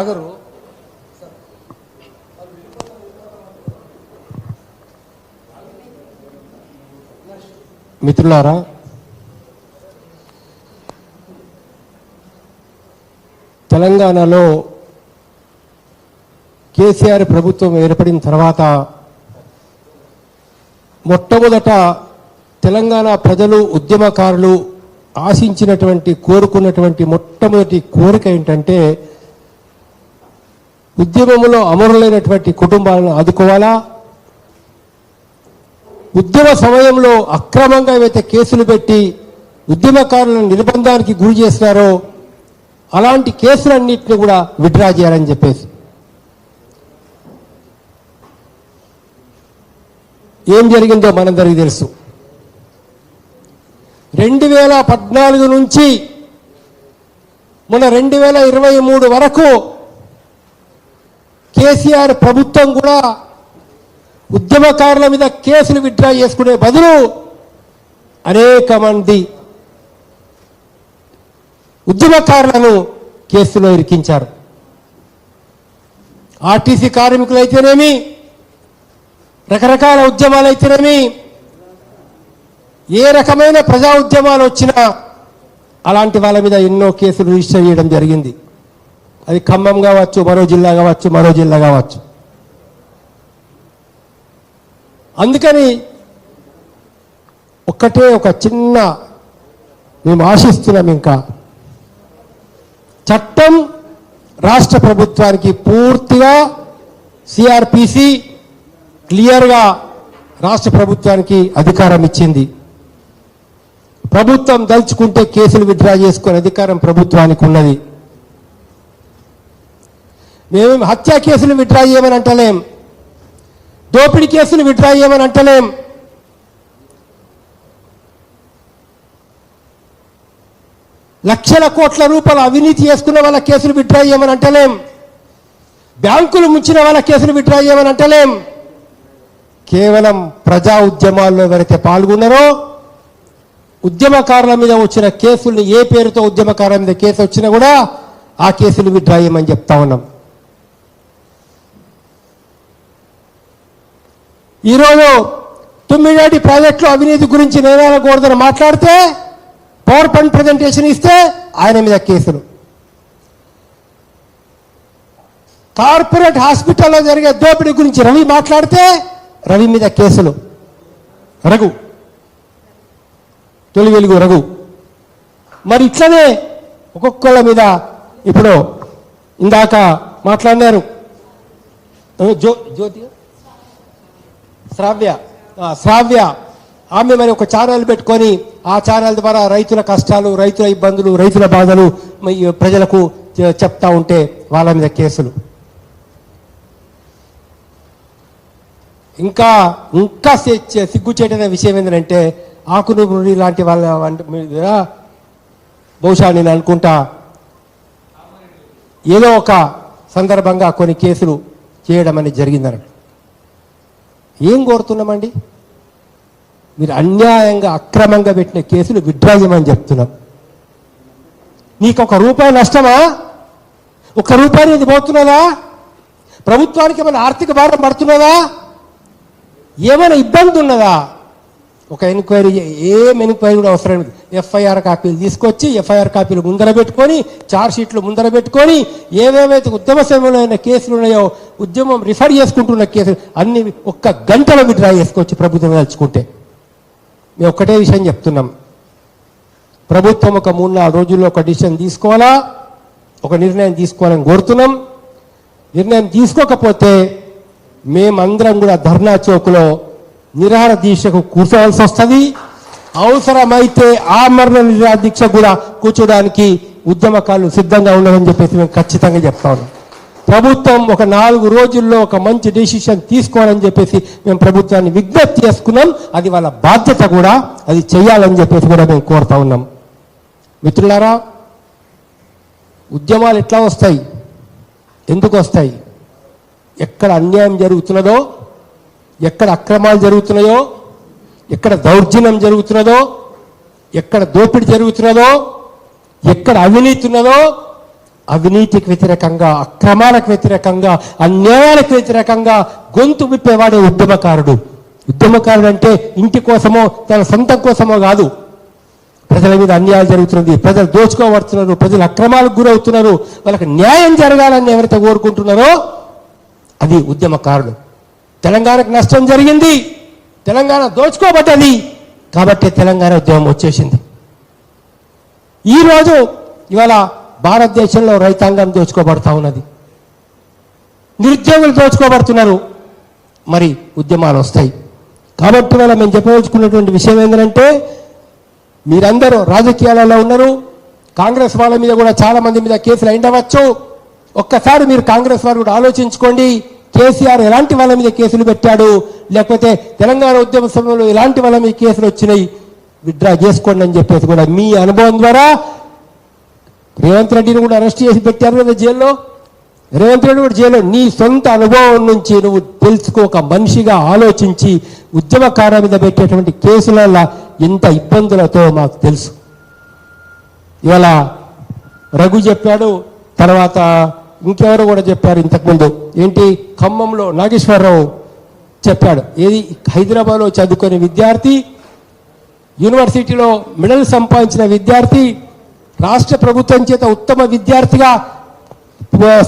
మిత్రులారా, తెలంగాణలో కేసీఆర్ ప్రభుత్వం ఏర్పడిన తర్వాత మొట్టమొదట తెలంగాణ ప్రజలు ఉద్యమకారులు ఆశించినటువంటి కోరుకున్నటువంటి మొట్టమొదటి కోరిక ఏంటంటే ఉద్యమంలో అమరులైనటువంటి కుటుంబాలను ఆదుకోవాలా, ఉద్యమ సమయంలో అక్రమంగా ఏవైతే కేసులు పెట్టి ఉద్యమకారులను నిర్బంధానికి గురి చేస్తారో అలాంటి కేసులన్నింటినీ కూడా విత్డ్రా చేయాలని చెప్పేసి. ఏం జరిగిందో మనందరికీ తెలుసు. 2014 నుంచి మొన్న 2023 వరకు కేసీఆర్ ప్రభుత్వం కూడా ఉద్యమకారుల మీద కేసులు విత్డ్రా చేసుకునే బదులు అనేక మంది ఉద్యమకారులను కేసులో ఇరికించారు. ఆర్టీసీ కార్మికులైతేనేమి, రకరకాల ఉద్యమాలైతేనేమి, ఏ రకమైన ప్రజా ఉద్యమాలు వచ్చినా అలాంటి వాళ్ళ మీద ఎన్నో కేసులు రిజిస్టర్ చేయడం జరిగింది. అది ఖమ్మం కావచ్చు, మరో జిల్లా కావచ్చు. అందుకని ఒక్కటే ఒక చిన్న మేము ఆశిస్తున్నాం, ఇంకా చట్టం రాష్ట్ర ప్రభుత్వానికి పూర్తిగా సిఆర్పిసి క్లియర్గా రాష్ట్ర ప్రభుత్వానికి అధికారం ఇచ్చింది. ప్రభుత్వం దలుచుకుంటే కేసులు విత్డ్రా చేసుకునే అధికారం ప్రభుత్వానికి ఉన్నది. మేమేం హత్య కేసులు విత్డ్రా చేయమని అంటలేం, దోపిడీ కేసులు విత్డ్రా చేయమని అంటలేం, లక్షల కోట్ల రూపాయల అవినీతి చేసుకున్న వాళ్ళ కేసులు విత్డ్రా చేయమని అంటలేం, బ్యాంకులు ముంచిన వాళ్ళ కేసులు విత్డ్రా చేయమని అంటలేం. కేవలం ప్రజా ఉద్యమాల్లో ఎవరైతే పాల్గొన్నారో ఉద్యమకారుల మీద వచ్చిన కేసుల్ని, ఏ పేరుతో ఉద్యమకారుల మీద కేసు వచ్చినా కూడా ఆ కేసులు విత్డ్రా చేయమని చెప్తా ఉన్నాం. ఈరోజు తుమ్మినేటి ప్రాజెక్టులో అవినీతి గురించి నేరాల గోవర్ధన్ మాట్లాడితే పవర్ పాయింట్ ప్రజెంటేషన్ ఇస్తే ఆయన మీద కేసులు. కార్పొరేట్ హాస్పిటల్లో జరిగే దోపిడీ గురించి రవి మాట్లాడితే రవి మీద కేసులు. తొలి వెలుగు రఘు. మరి ఇట్లనే ఒక్కొక్కళ్ళ మీద ఇప్పుడు ఇందాక మాట్లాడినారు జ్యోతి శ్రావ్య ఆమె మరి ఒక ఛానల్ పెట్టుకొని ఆ ఛానల్ ద్వారా రైతుల కష్టాలు, రైతుల ఇబ్బందులు, రైతుల బాధలు ప్రజలకు చెప్తా ఉంటే వాళ్ళ మీద కేసులు. ఇంకా సిగ్గుచేటైన విషయం ఏంటంటే ఆకునూరి లాంటి వాళ్ళ మీద బహుశా నేను అనుకుంటా ఏదో ఒక సందర్భంగా కొన్ని కేసులు చేయడం అనేది జరిగిందన్నట్టు. ఏం కోరుతున్నామండి? మీరు అన్యాయంగా అక్రమంగా పెట్టిన కేసులు విత్డ్రా చేయమని చెప్తున్నాం. నీకు ₹1 నష్టమా? ₹1 అనేది పోతున్నదా? ప్రభుత్వానికి ఏమైనా ఆర్థిక భారం పడుతున్నదా? ఏమైనా ఇబ్బంది ఉన్నదా? ఒక ఎంక్వైరీ, ఏం ఎంక్వైరీ కూడా అవసరం లేదు. ఎఫ్ఐఆర్ కాపీలు తీసుకొచ్చి ఎఫ్ఐఆర్ కాపీలు ముందర పెట్టుకొని, ఛార్జ్ షీట్లు ముందర పెట్టుకొని, ఏవేవైతే ఉద్యమ సమయంలో అయిన కేసులు ఉన్నాయో, ఉద్యమం రిఫర్ చేసుకుంటున్న కేసులు అన్ని 1 గంటలో విత్డ్రా చేసుకోవచ్చు ప్రభుత్వం తలుచుకుంటే. మేము ఒక్కటే విషయం చెప్తున్నాం, ప్రభుత్వం ఒక 3-4 రోజుల్లో ఒక డిసిషన్ తీసుకోవాలా, ఒక నిర్ణయం తీసుకోవాలని కోరుతున్నాం. నిర్ణయం తీసుకోకపోతే మేమందరం కూడా ధర్నా చౌక్లో నిరాహార దీక్షకు కూర్చోవలసి వస్తుంది. అవసరమైతే ఆమరణ నిరాహార దీక్ష కూడా కూర్చోడానికి ఉద్యమకారులు సిద్ధంగా ఉన్నారని చెప్పేసి మేము ఖచ్చితంగా చెప్తా ఉన్నాం. ప్రభుత్వం ఒక 4 రోజుల్లో ఒక మంచి డెసిషన్ తీసుకోవాలని చెప్పేసి మేము ప్రభుత్వాన్ని విజ్ఞప్తి చేసుకున్నాం. అది వాళ్ళ బాధ్యత కూడా, అది చేయాలని చెప్పేసి కూడా మేము కోరుతా ఉన్నాం. మిత్రులారా, ఉద్యమాలు ఎట్లా వస్తాయి, ఎందుకు వస్తాయి? ఎక్కడ అన్యాయం జరుగుతున్నదో, ఎక్కడ అక్రమాలు జరుగుతున్నాయో, ఎక్కడ దౌర్జన్యం జరుగుతున్నదో, ఎక్కడ దోపిడీ జరుగుతున్నదో, ఎక్కడ అవినీతి ఉన్నదో అవినీతికి వ్యతిరేకంగా, అక్రమాలకు వ్యతిరేకంగా, అన్యాయాలకు వ్యతిరేకంగా గొంతు విప్పేవాడే ఉద్యమకారుడు. ఉద్యమకారుడు అంటే ఇంటి కోసమో తన సొంతం కోసమో కాదు. ప్రజల మీద అన్యాయం జరుగుతుంది, ప్రజలు దోచుకోబడుతున్నారు, ప్రజలు అక్రమాలకు గురవుతున్నారు, వాళ్ళకి న్యాయం జరగాలని ఎవరైతే కోరుకుంటున్నారో అది ఉద్యమకారుడు. తెలంగాణకు నష్టం జరిగింది, తెలంగాణ దోచుకోబడ్డది, కాబట్టి తెలంగాణ ఉద్యమం వచ్చేసింది. ఈరోజు ఇవాళ భారతదేశంలో రైతాంగం దోచుకోబడతా ఉన్నది, నిరుద్యోగులు దోచుకోబడుతున్నారు, మరి ఉద్యమాలు వస్తాయి. కాబట్టి ఇవాళ మేము చెప్పదలుచుకున్నటువంటి విషయం ఏంటంటే, మీరందరూ రాజకీయాలలో ఉన్నారు, కాంగ్రెస్ వాళ్ళ మీద కూడా చాలా మంది మీద కేసులు అయిండవచ్చు. ఒక్కసారి మీరు కాంగ్రెస్ వారు కూడా ఆలోచించుకోండి, కేసీఆర్ ఎలాంటి వాళ్ళ మీద కేసులు పెట్టాడు, లేకపోతే తెలంగాణ ఉద్యమ సమయంలో ఎలాంటి వాళ్ళ మీద కేసులు వచ్చినాయి, విత్డ్రా చేసుకోండి అని చెప్పేసి కూడా మీ అనుభవం ద్వారా. రేవంత్ రెడ్డిని కూడా అరెస్ట్ చేసి పెట్టారు కదా జైల్లో, రేవంత్ రెడ్డి కూడా జైల్లో. నీ సొంత అనుభవం నుంచి నువ్వు తెలుసుకో, ఒక మనిషిగా ఆలోచించి ఉద్యమకారుల మీద పెట్టేటువంటి కేసులలో ఎంత ఇబ్బందులతో మాకు తెలుసు. ఇవాళ రఘు చెప్పాడు, తర్వాత ఇంకెవరు కూడా చెప్పారు ఇంతకుముందు, ఏంటి ఖమ్మంలో నాగేశ్వరరావు చెప్పాడు. ఏది హైదరాబాద్లో చదువుకునే విద్యార్థి, యూనివర్సిటీలో మెడల్ సంపాదించిన విద్యార్థి, రాష్ట్ర ప్రభుత్వం చేత ఉత్తమ విద్యార్థిగా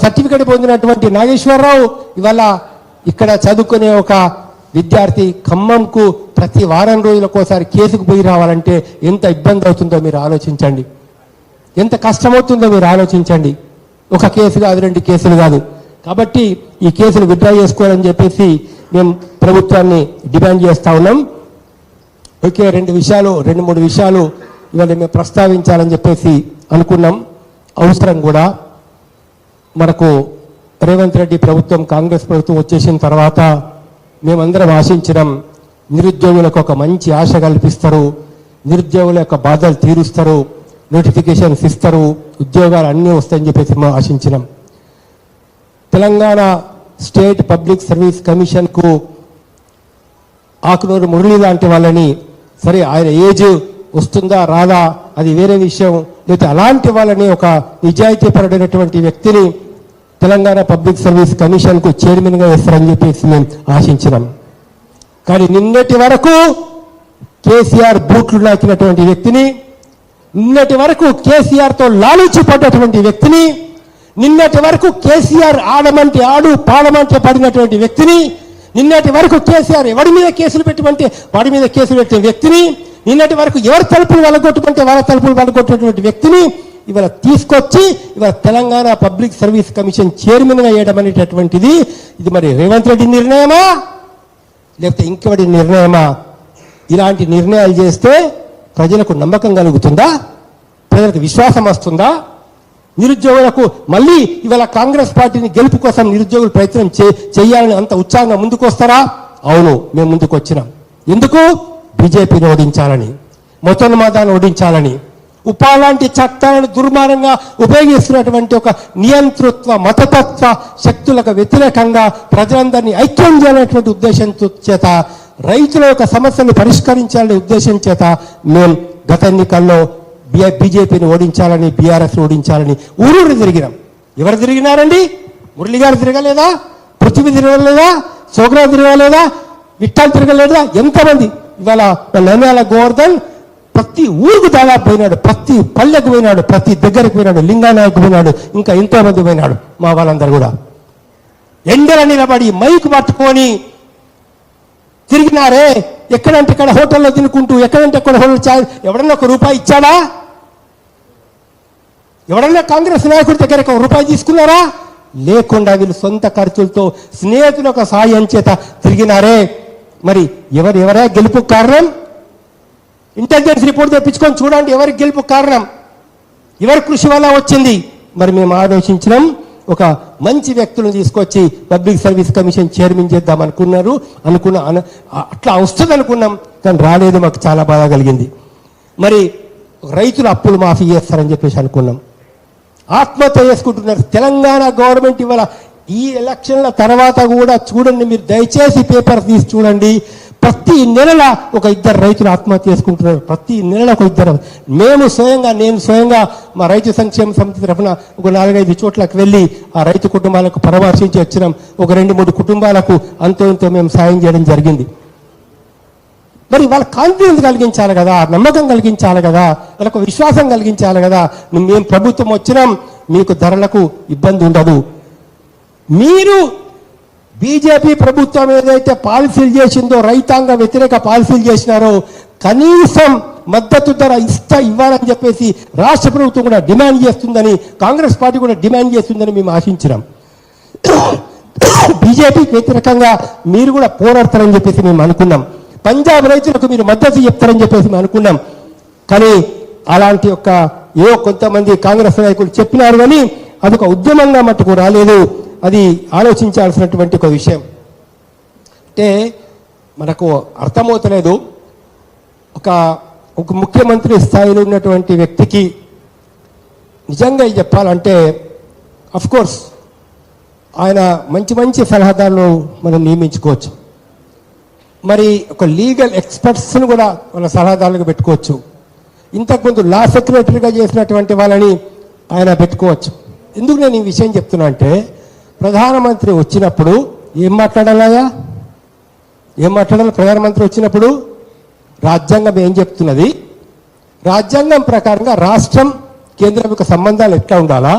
సర్టిఫికెట్ పొందినటువంటి నాగేశ్వరరావు ఇవాళ ఇక్కడ చదువుకునే ఒక విద్యార్థి ఖమ్మంకు ప్రతి వారం రోజులకోసారి కేసుకు పోయి రావాలంటే ఎంత ఇబ్బంది అవుతుందో మీరు ఆలోచించండి, ఎంత కష్టమవుతుందో మీరు ఆలోచించండి. ఒక కేసు కాదు, 2 కేసులు కాదు. కాబట్టి ఈ కేసులు విత్డ్రా చేసుకోవాలని చెప్పేసి మేము ప్రభుత్వాన్ని డిమాండ్ చేస్తా ఉన్నాం. ఓకే, 2-3 విషయాలు ఇవాళ మేము ప్రస్తావించాలని చెప్పేసి అనుకున్నాం. అవసరం కూడా మనకు రేవంత్ రెడ్డి ప్రభుత్వం, కాంగ్రెస్ ప్రభుత్వం వచ్చేసిన తర్వాత మేమందరం ఆశించడం, నిరుద్యోగులకు ఒక మంచి ఆశ కల్పిస్తారు, నిరుద్యోగుల యొక్క బాధలు తీరుస్తారు, నోటిఫికేషన్స్ ఇస్తారు, ఉద్యోగాలు అన్నీ వస్తాయని చెప్పేసి మేము ఆశించినాం. తెలంగాణ స్టేట్ పబ్లిక్ సర్వీస్ కమిషన్కు ఆకునూరు మురళి లాంటి వాళ్ళని, సరే ఆయన ఏజ్ వస్తుందా రాదా అది వేరే విషయం, లేకపోతే అలాంటి వాళ్ళని ఒక నిజాయితీపరుడైనటువంటి వ్యక్తిని తెలంగాణ పబ్లిక్ సర్వీస్ కమిషన్కు చైర్మన్గా వేస్తారని చెప్పేసి మేము ఆశించినాం. కానీ నిన్నటి వరకు కేసీఆర్ బూట్లు నాకినటువంటి వ్యక్తిని, నిన్నటి వరకు కేసీఆర్తో లాలూచి పడ్డటువంటి వ్యక్తిని, నిన్నటి వరకు కేసీఆర్ ఆడమంటే ఆడు పాడమంటే పడినటువంటి వ్యక్తిని, నిన్నటి వరకు కేసీఆర్ ఎవడి మీద కేసులు పెట్టమంటే వాడి మీద కేసులు పెట్టిన వ్యక్తిని, నిన్నటి వరకు ఎవరి తలుపులు వెళ్ళగొట్టమంటే వాళ్ళ తలుపులు వెళ్ళగొట్టినటువంటి వ్యక్తిని ఇవాళ తీసుకొచ్చి ఇవాళ తెలంగాణ పబ్లిక్ సర్వీస్ కమిషన్ చైర్మన్గా వేయడం అనేటటువంటిది ఇది మరి రేవంత్ రెడ్డి నిర్ణయమా లేకపోతే ఇంకెవడి నిర్ణయమా? ఇలాంటి నిర్ణయాలు చేస్తే ప్రజలకు నమ్మకం కలుగుతుందా? ప్రజలకు విశ్వాసం వస్తుందా? నిరుద్యోగులకు మళ్ళీ ఇవాళ కాంగ్రెస్ పార్టీని గెలుపు కోసం నిరుద్యోగులు ప్రయత్నం చేయాలని అంత ఉత్సాహంగా ముందుకు వస్తారా? అవును, మేము ముందుకు వచ్చినాం. ఎందుకు? బీజేపీని ఓడించాలని, మొత్తన్మాదాన్ని ఓడించాలని, ఉపాలాంటి చట్టాలను దుర్మార్గంగా ఉపయోగిస్తున్నటువంటి ఒక నియంతృత్వ మతతత్వ శక్తులకు వ్యతిరేకంగా ప్రజలందరినీ ఐక్యం చేయాలనేటువంటి ఉద్దేశంతో చేత, రైతుల యొక్క సమస్యను పరిష్కరించాలనే ఉద్దేశం చేత మేము గత ఎన్నికల్లో బీజేపీని ఓడించాలని, బీఆర్ఎస్ ఓడించాలని ఊరూరు తిరిగినాం. ఎవరు తిరిగినారండి? మురళి గారు తిరగలేదా? పృథ్వీ తిరగలేదా? సోగ్రా తిరగలేదా? విఠల్ తిరగలేదా? ఎంతమంది? ఇవాళ నన్యాల గోవర్ధన్ ప్రతి ఊరుకు దాదాపు పోయినాడు, ప్రతి పల్లెకు పోయినాడు, ప్రతి దగ్గరకు పోయినాడు, లింగానాయకు పోయినాడు, ఇంకా ఎంతో మంది పోయినాడు. మా వాళ్ళందరూ కూడా ఎండల నిలబడి మైకు పట్టుకొని తిరిగినారే. ఎక్కడంటే ఇక్కడ హోటల్లో తినుకుంటూ, ఎక్కడంటే అక్కడ హోటల్ చాయ్. ఎవడన్నా ఒక రూపాయి ఇచ్చాడా? ఎవడన్నా కాంగ్రెస్ నాయకుడి దగ్గర ఒక రూపాయి తీసుకున్నారా? లేకుండా వీళ్ళు సొంత ఖర్చులతో స్నేహితుల ఒక సాయం చేత తిరిగినారే. మరి ఎవరే గెలుపు కారణం? ఇంటెలిజెన్స్ రిపోర్ట్ తెప్పించుకొని చూడండి, ఎవరికి గెలుపు కారణం, ఎవరి కృషి వల్ల వచ్చింది. మరి మేము ఆలోచించినాం, ఒక మంచి వ్యక్తులను తీసుకొచ్చి పబ్లిక్ సర్వీస్ కమిషన్ చైర్మన్ చేద్దాం అట్లా వస్తుంది అనుకున్నాం, కానీ రాలేదు. మాకు చాలా బాధ కలిగింది. మరి రైతులు అప్పులు మాఫీ చేస్తారని చెప్పేసి అనుకున్నాం. ఆత్మహత్య చేసుకుంటున్నారు. తెలంగాణ గవర్నమెంట్ ఇవాళ ఈ ఎలక్షన్ల తర్వాత కూడా చూడండి, మీరు దయచేసి పేపర్ తీసి చూడండి, ప్రతి నెల ఒక ఇద్దరు రైతులు ఆత్మహత్య చేసుకుంటున్నారు. ప్రతి నెల ఒక ఇద్దరు. నేను స్వయంగా మా రైతు సంక్షేమ సమితి తరఫున ఒక 4-5 చోట్లకు వెళ్ళి ఆ రైతు కుటుంబాలకు పరామర్శించి వచ్చినాం. ఒక 2-3 కుటుంబాలకు అంతో ఇంతో మేము సాయం చేయడం జరిగింది. మరి వాళ్ళ కాన్ఫిడెన్స్ కలిగించాలి కదా, నమ్మకం కలిగించాలి కదా, వాళ్ళకు విశ్వాసం కలిగించాలి కదా. మేము ప్రభుత్వం వచ్చినాం, మీకు ధరలకు ఇబ్బంది ఉండదు. మీరు బీజేపీ ప్రభుత్వం ఏదైతే పాలసీలు చేసిందో, రైతాంగ వ్యతిరేక పాలసీలు చేసినారో, కనీసం మద్దతు ధర ఇవ్వాలని చెప్పేసి రాష్ట్ర ప్రభుత్వం కూడా డిమాండ్ చేస్తుందని, కాంగ్రెస్ పార్టీ కూడా డిమాండ్ చేస్తుందని మేము ఆశించినాం. బీజేపీకి వ్యతిరేకంగా మీరు కూడా పోరాడతారని చెప్పేసి మేము అనుకున్నాం. పంజాబ్ రైతులకు మీరు మద్దతు చెప్తారని చెప్పేసి మేము అనుకున్నాం. కానీ అలాంటి కొంతమంది కాంగ్రెస్ నాయకులు చెప్పినారు, కానీ అదొక ఉద్యమంగా మట్టుకు రాలేదు. అది ఆలోచించాల్సినటువంటి ఒక విషయం. అంటే మనకు అర్థమవుతలేదు, ఒక ముఖ్యమంత్రి స్థాయిలో ఉన్నటువంటి వ్యక్తికి నిజంగా చెప్పాలంటే కోర్స్ ఆయన మంచి సలహాదారులు మనం నియమించుకోవచ్చు. మరి ఒక లీగల్ ఎక్స్పర్ట్స్ని కూడా మన సలహాదారులుగా పెట్టుకోవచ్చు. ఇంతకుముందు లా సెక్రటరీగా చేసినటువంటి వాళ్ళని ఆయన పెట్టుకోవచ్చు. ఎందుకు నేను ఈ విషయం చెప్తున్నా అంటే, ప్రధానమంత్రి వచ్చినప్పుడు ఏం మాట్లాడాలి? ప్రధానమంత్రి వచ్చినప్పుడు రాజ్యాంగం ఏం చెప్తున్నది, రాజ్యాంగం ప్రకారంగా రాష్ట్రం కేంద్రం యొక్క సంబంధాలు ఎట్లా ఉండాలా,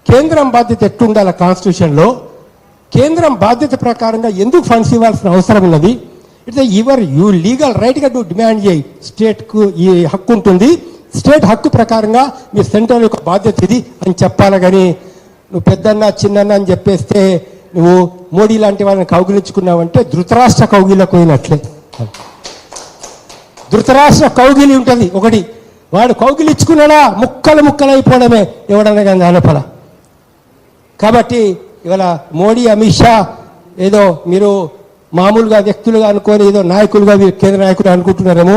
కేంద్రం బాధ్యత ఎట్లుండాలా, కాన్స్టిట్యూషన్లో కేంద్రం బాధ్యత ప్రకారంగా ఎందుకు ఫండ్స్ ఇవ్వాల్సిన అవసరం ఉన్నది, ఇట్లా యూ లీగల్ రైట్గా నువ్వు డిమాండ్ చేయి. స్టేట్కు ఈ హక్కు ఉంటుంది, స్టేట్ హక్కు ప్రకారంగా మీ సెంట్రల్ యొక్క బాధ్యత ఇది అని చెప్పాలి. కానీ నువ్వు పెద్దన్న చిన్నన్న అని చెప్పేస్తే నువ్వు మోడీ లాంటి వాళ్ళని కౌగిలించుకున్నావంటే ధృతరాష్ట్ర కౌగిలకు పోయినట్లే. ధృతరాష్ట్ర కౌగిలి ఉంటుంది ఒకటి, వాడు కౌగిలించుకున్నాడా ముక్కలు అయిపోవడమే ఎవడన్నా కానీ ఆనపల. కాబట్టి ఇవాళ మోడీ అమిత్ షా ఏదో మీరు మామూలుగా వ్యక్తులుగా అనుకొని ఏదో నాయకులుగా కేంద్ర నాయకులు అనుకుంటున్నారేమో.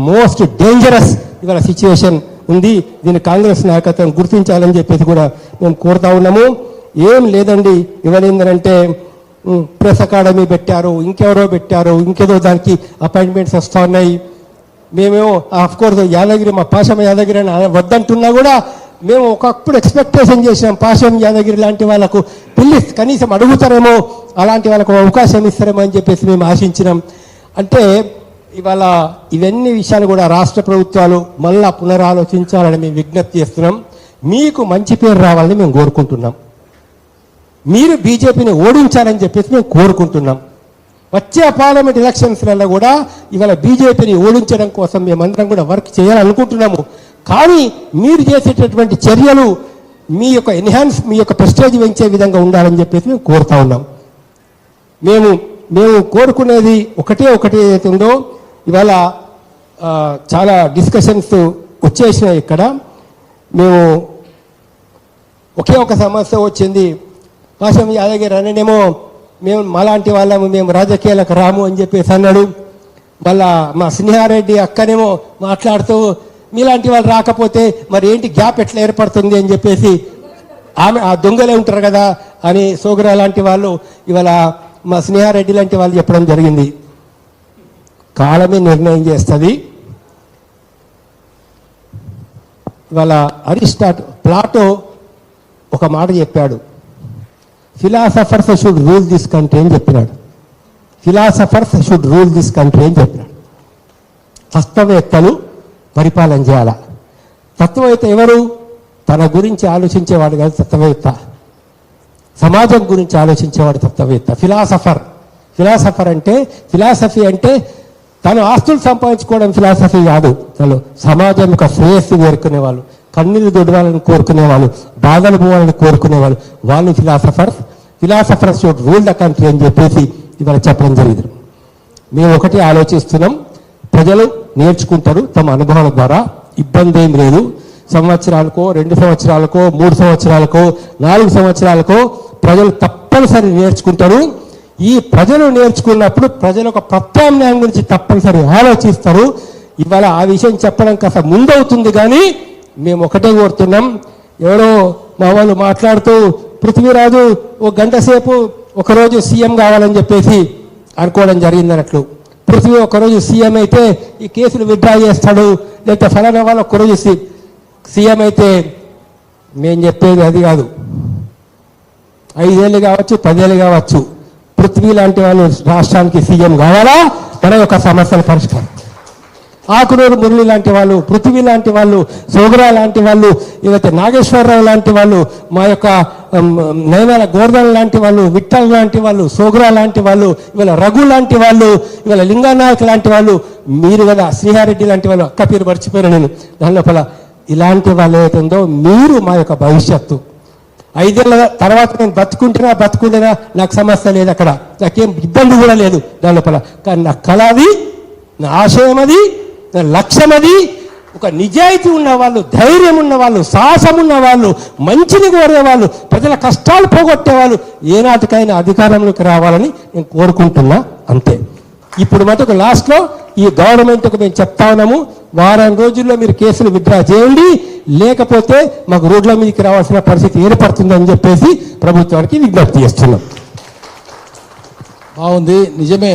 మోస్ట్ డేంజరస్ ఇవాళ సిచ్యువేషన్ ఉంది. దీన్ని కాంగ్రెస్ నాయకత్వం గుర్తించాలని చెప్పేసి కూడా మేము కోరుతా ఉన్నాము. ఏం లేదండి, ఇవాళ ఏంటంటే ప్రెస్ అకాడమీ పెట్టారు, ఇంకెవరో పెట్టారు, ఇంకేదో దానికి అపాయింట్మెంట్స్ వస్తూ ఉన్నాయి. మేమేమో కోర్స్ యాదగిరి మా పాశం యాదగిరి అని వద్దంటున్నా కూడా మేము ఒకప్పుడు ఎక్స్పెక్టేషన్ చేసినాం, పాశం యాదగిరి లాంటి వాళ్ళకు పిల్లి కనీసం అడుగుతారేమో, అలాంటి వాళ్ళకు అవకాశం ఇస్తారేమో అని చెప్పేసి మేము ఆశించినాం. అంటే ఇవాళ ఇవన్నీ విషయాలు కూడా రాష్ట్ర ప్రభుత్వాలు మళ్ళా పునరాలోచించాలని మేము విజ్ఞప్తి చేస్తున్నాం. మీకు మంచి పేరు రావాలని మేము కోరుకుంటున్నాం. మీరు బీజేపీని ఓడించాలని చెప్పేసి మేము కోరుకుంటున్నాం. వచ్చే పార్లమెంట్ ఎలక్షన్స్లలో కూడా ఇవాళ బీజేపీని ఓడించడం కోసం మేమందరం కూడా వర్క్ చేయాలనుకుంటున్నాము. కానీ మీరు చేసేటటువంటి చర్యలు మీ యొక్క ప్రెస్టేజ్ పెంచే విధంగా ఉండాలని చెప్పేసి మేము కోరుతా ఉన్నాం. మేము కోరుకునేది ఒకటి ఏదైతే ఉందో, ఇవాళ చాలా డిస్కషన్స్ వచ్చేసినాయి. ఇక్కడ మేము ఒక సమస్య వచ్చింది, పాశం యాదగిరి అనేమో మేము మాలాంటి వాళ్ళము, మేము రాజకీయాలకు రాము అని చెప్పేసి అన్నాడు. మళ్ళా మా సింహారెడ్డి అక్కనేమో మాట్లాడుతూ మీలాంటి వాళ్ళు రాకపోతే మరి ఏంటి గ్యాప్ ఎట్లా ఏర్పడుతుంది అని చెప్పేసి ఆ దొంగలే ఉంటారు కదా అని సోగరా లాంటి వాళ్ళు ఇవాళ మా స్నేహారెడ్డి లాంటి వాళ్ళు చెప్పడం జరిగింది. కాలమే నిర్ణయం చేస్తుంది. ఇవాళ ప్లాటో ఒక మాట చెప్పాడు, philosophers should rule this country అని చెప్పినాడు. Philosophers should rule this country అని చెప్పినాడు. తత్వవేత్తలు పరిపాలన చేయాల. తత్వవేత్త ఎవరు? తన గురించి ఆలోచించేవాడు కాదు తత్వవేత్త, సమాజం గురించి ఆలోచించేవాడు తత్వవేత్త. ఫిలాసఫర్ అంటే ఫిలాసఫీ అంటే తను ఆస్తులు సంపాదించుకోవడం ఫిలాసఫీ కాదు, తను సమాజం యొక్క శ్రేయస్సు కోరుకునేవాళ్ళు, కన్నీళ్ళు దొడవాలని కోరుకునేవాళ్ళు, బాధలు పోవాలని కోరుకునేవాళ్ళు, వాళ్ళు philosophers should rule the country అని చెప్పేసి ఇవాళ చెప్పడం జరిగింది. మేము ఒకటి ఆలోచిస్తున్నాం, ప్రజలు నేర్చుకుంటారు తమ అనుభవాల ద్వారా, ఇబ్బంది ఏం లేదు. సంవత్సరాలకో 2 సంవత్సరాలకో 3 సంవత్సరాలకో 4 సంవత్సరాలకో ప్రజలు తప్పనిసరి నేర్చుకుంటారు. ఈ ప్రజలు నేర్చుకున్నప్పుడు ప్రజల ఒక ప్రత్యామ్నాయం గురించి తప్పనిసరి ఆలోచిస్తారు. ఇవాళ ఆ విషయం చెప్పడం కాస్త ముందవుతుంది. కానీ మేము ఒకటే కోరుతున్నాం, ఎవరో మా వాళ్ళు మాట్లాడుతూ పృథ్వీరాజు ఒక గంట సేపు ఒకరోజు సీఎం కావాలని చెప్పేసి అనుకోవడం జరిగింది అన్నట్లు. పృథ్వీ ఒకరోజు సీఎం అయితే ఈ కేసులు విత్డ్రా చేస్తాడు, లేకపోతే ఫలానా వాళ్ళు ఒకరోజు సీఎం అయితే మేము చెప్పేది అది కాదు. 5 ఏళ్ళు కావచ్చు, 10 ఏళ్ళు కావచ్చు, పృథ్వీ లాంటి వాళ్ళు రాష్ట్రానికి సీఎం కావాలా, మన యొక్క సమస్యల పరిష్కారం. ఆకునూరు మురళి లాంటి వాళ్ళు, పృథ్వీ లాంటి వాళ్ళు, సోగరా లాంటి వాళ్ళు, ఇవైతే నాగేశ్వరరావు లాంటి వాళ్ళు, మా యొక్క నయనాల గోర్ధన్ లాంటి వాళ్ళు, విఠల్ లాంటి వాళ్ళు, సోగరా లాంటి వాళ్ళు, ఇవాళ రఘు లాంటి వాళ్ళు, ఇవాళ లింగానాయక్ లాంటి వాళ్ళు, మీరు కదా శ్రీహారెడ్డి లాంటి వాళ్ళు, అక్క పేరు మర్చిపోయాను నేను దాని లోపల. ఇలాంటి వాళ్ళు ఏదైతుందో మీరు మా యొక్క భవిష్యత్తు. 5 ఏళ్ళ తర్వాత నేను బతుకుంటేనా నాకు సమస్య లేదు, అక్కడ నాకేం ఇబ్బంది కూడా లేదు దాని లోపల. కానీ నా కళ అది, నా ఆశయం అది, నా లక్ష్యం అది. ఒక నిజాయితీ ఉన్నవాళ్ళు, ధైర్యం ఉన్నవాళ్ళు, సాహసం ఉన్నవాళ్ళు, మంచిని కోరేవాళ్ళు, ప్రజల కష్టాలు పోగొట్టేవాళ్ళు ఏనాటికైనా అధికారంలోకి రావాలని నేను కోరుకుంటున్నా, అంతే. ఇప్పుడు మటుకు లాస్ట్లో ఈ గవర్నమెంట్కు మేము చెప్తా ఉన్నాము, వారం రోజుల్లో మీరు కేసులు విత్డ్రా చేయండి, లేకపోతే మాకు రోడ్ల మీదకి రావాల్సిన పరిస్థితి ఏర్పడుతుందని చెప్పేసి ప్రభుత్వానికి విజ్ఞప్తి చేస్తున్నాం. బాగుంది, నిజమే.